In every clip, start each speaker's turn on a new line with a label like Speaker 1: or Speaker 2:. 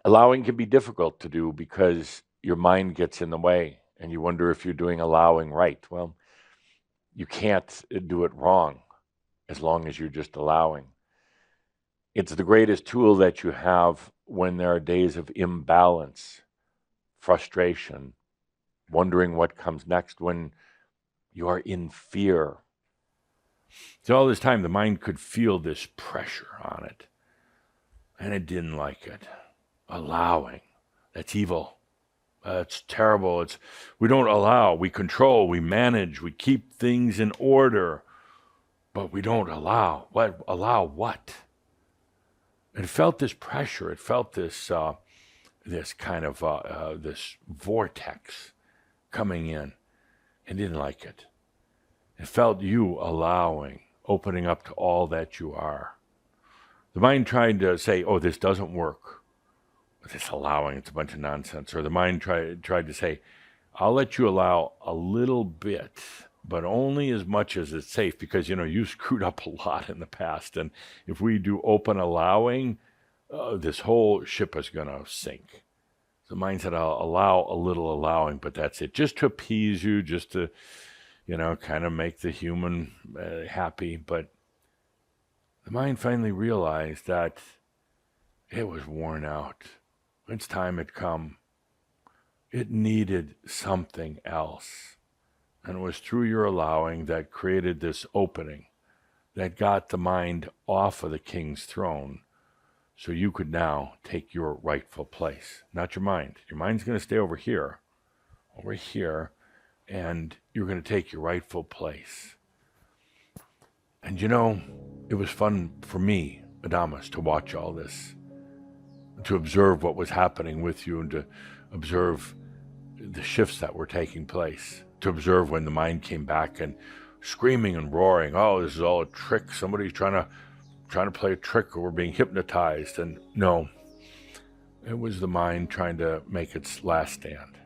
Speaker 1: Allowing can be difficult to do because your mind gets in the way and you wonder if you're doing allowing right. Well, you can't do it wrong as long as you're just allowing. It's the greatest tool that you have when there are days of imbalance, frustration, wondering what comes next, when you are in fear. So all this time, the mind could feel this pressure on it, and it didn't like it. Allowing, that's evil. It's terrible. We don't allow, we control, we manage, we keep things in order, but we don't allow. What? Allow what? It felt this pressure. It felt this kind of this vortex coming in. It didn't like it. It felt you allowing, opening up to all that you are. The mind tried to say, "Oh, this doesn't work." This allowing, it's a bunch of nonsense. Or the mind tried to say, "I'll let you allow a little bit, but only as much as it's safe, because you screwed up a lot in the past, and if we do open allowing, this whole ship is going to sink." The mind said, "I'll allow a little allowing, but that's it, just to appease you, just to, kind of make the human happy." But the mind finally realized that it was worn out. Its time had come. It needed something else. And it was through your allowing that created this opening that got the mind off of the king's throne, so you could now take your rightful place. Not your mind. Your mind's going to stay over here, and you're going to take your rightful place. And it was fun for me, Adamus, to watch all this, to observe what was happening with you, and to observe the shifts that were taking place, to observe when the mind came back and screaming and roaring, "Oh, this is all a trick. Somebody's trying to play a trick, or we're being hypnotized." And no, it was the mind trying to make its last stand.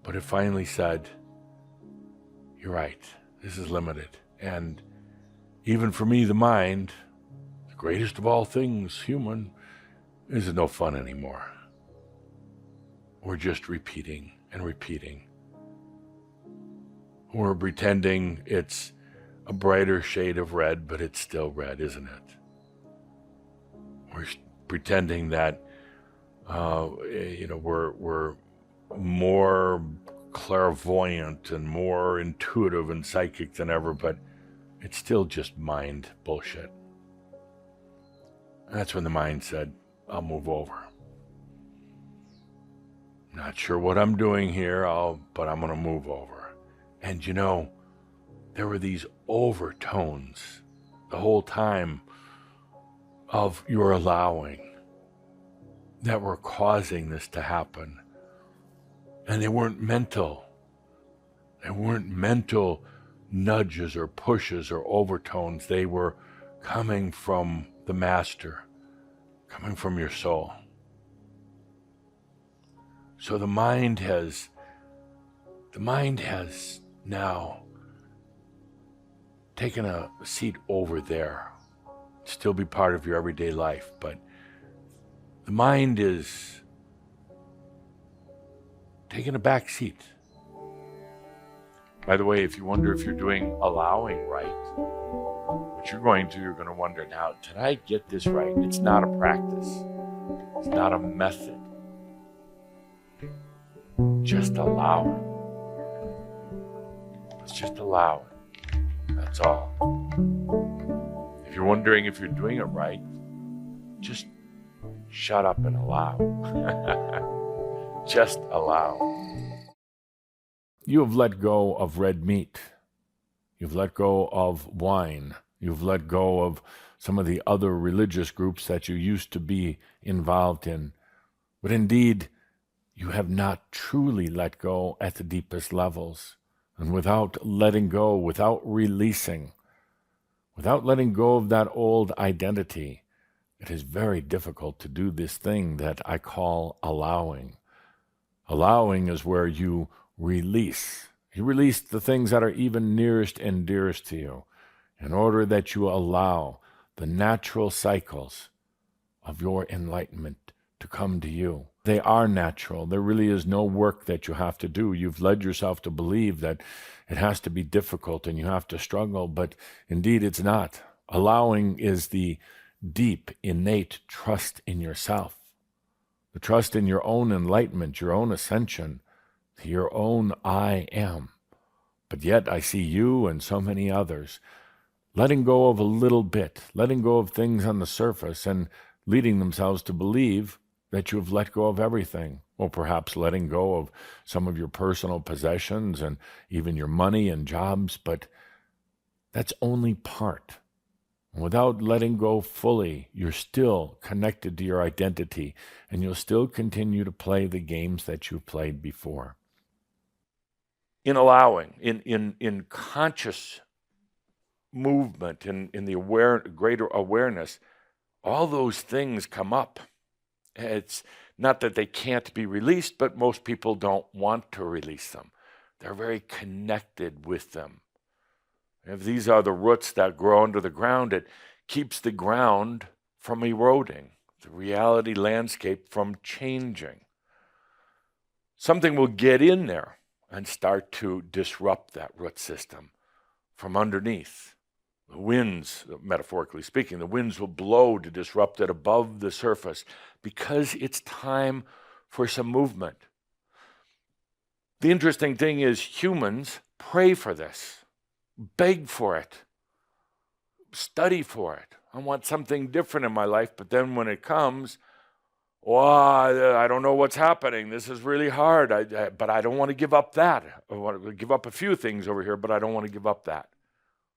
Speaker 1: But it finally said, "You're right. This is limited. And even for me, the mind, the greatest of all things, human, is no fun anymore. We're just repeating and repeating. We're pretending it's a brighter shade of red, but it's still red, isn't it? We're pretending that we're more clairvoyant and more intuitive and psychic than ever, but it's still just mind bullshit." And that's when the mind said, "I'll move over. Not sure what I'm doing here, but I'm going to move over." And there were these overtones the whole time of your allowing that were causing this to happen. And they weren't mental. They weren't mental nudges or pushes or overtones. They were coming from the master, coming from your soul. So the mind has now taken a seat over there, still be part of your everyday life, but the mind is taking a back seat. By the way, if you wonder if you're doing allowing right, what you're going to wonder, now, did I get this right? It's not a practice. It's not a method. Just allowing. It's just allowing. That's all. If you're wondering if you're doing it right, just shut up and allow. Just allow. You have let go of red meat. You've let go of wine. You've let go of some of the other religious groups that you used to be involved in. But indeed, you have not truly let go at the deepest levels. And without letting go, without releasing, without letting go of that old identity, it is very difficult to do this thing that I call allowing. Allowing is where you release. You release the things that are even nearest and dearest to you, in order that you allow the natural cycles of your enlightenment come to you. They are natural. There really is no work that you have to do. You've led yourself to believe that it has to be difficult and you have to struggle, but indeed it's not. Allowing is the deep, innate trust in yourself, the trust in your own enlightenment, your own ascension, your own I am. But yet I see you and so many others letting go of a little bit, letting go of things on the surface and leading themselves to believe that you have let go of everything, or perhaps letting go of some of your personal possessions and even your money and jobs, but that's only part. Without letting go fully, you're still connected to your identity, and you'll still continue to play the games that you've played before. In allowing, in conscious movement, in the greater awareness, all those things come up. It's not that they can't be released, but most people don't want to release them. They're very connected with them. If these are the roots that grow under the ground, it keeps the ground from eroding, the reality landscape from changing. Something will get in there and start to disrupt that root system from underneath. The winds, metaphorically speaking, the winds will blow to disrupt it above the surface because it's time for some movement. The interesting thing is humans pray for this. Beg for it, study for it. I want something different in my life, but then when it comes, I don't know what's happening. This is really hard, but I don't want to give up that. I want to give up a few things over here, but I don't want to give up that.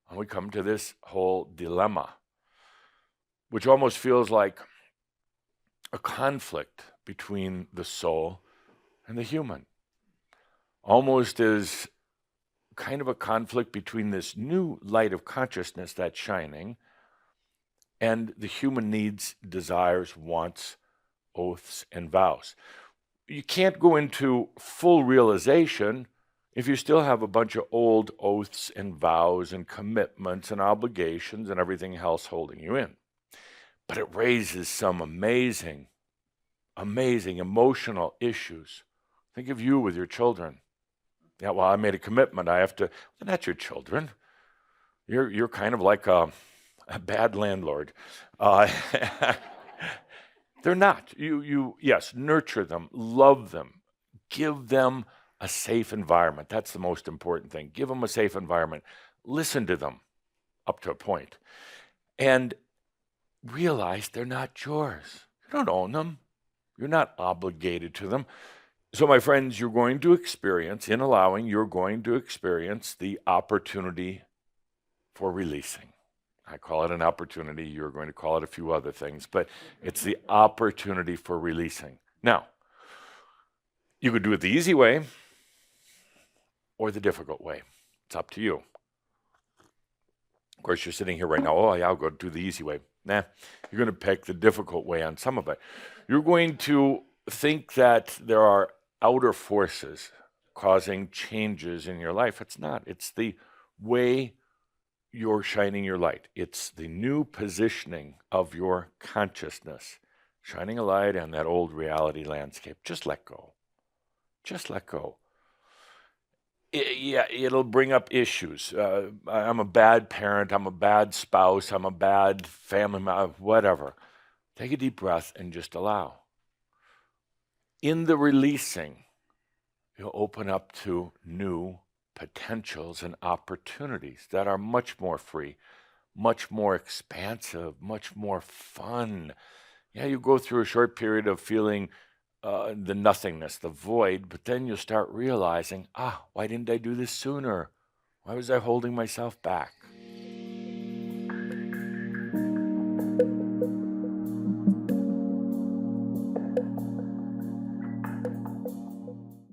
Speaker 1: And we come to this whole dilemma, which almost feels like a conflict between the soul and the human. Almost as kind of a conflict between this new light of consciousness that's shining and the human needs, desires, wants, oaths, and vows. You can't go into full realization if you still have a bunch of old oaths and vows and commitments and obligations and everything else holding you in. But it raises some amazing emotional issues. Think of you with your children. Yeah, well, I made a commitment. I have to. Well, that's your children. You're kind of like a bad landlord. They're not. Yes, nurture them, love them, give them a safe environment. That's the most important thing. Give them a safe environment. Listen to them up to a point, and realize they're not yours. You don't own them. You're not obligated to them. So, my friends, you're going to experience, in allowing, you're going to experience the opportunity for releasing. I call it an opportunity. You're going to call it a few other things, but it's the opportunity for releasing. Now, you could do it the easy way or the difficult way. It's up to you. Of course, you're sitting here right now, I'll go do the easy way. Nah, you're going to pick the difficult way on some of it. You're going to think that there are outer forces causing changes in your life. It's not. It's the way you're shining your light. It's the new positioning of your consciousness, shining a light on that old reality landscape. Just let go. Just let go. It'll bring up issues. I'm a bad parent. I'm a bad spouse. I'm a bad family member, whatever. Take a deep breath and just allow. In the releasing, you'll open up to new potentials and opportunities that are much more free, much more expansive, much more fun. Yeah, you go through a short period of feeling the nothingness, the void, but then you'll start realizing, why didn't I do this sooner? Why was I holding myself back?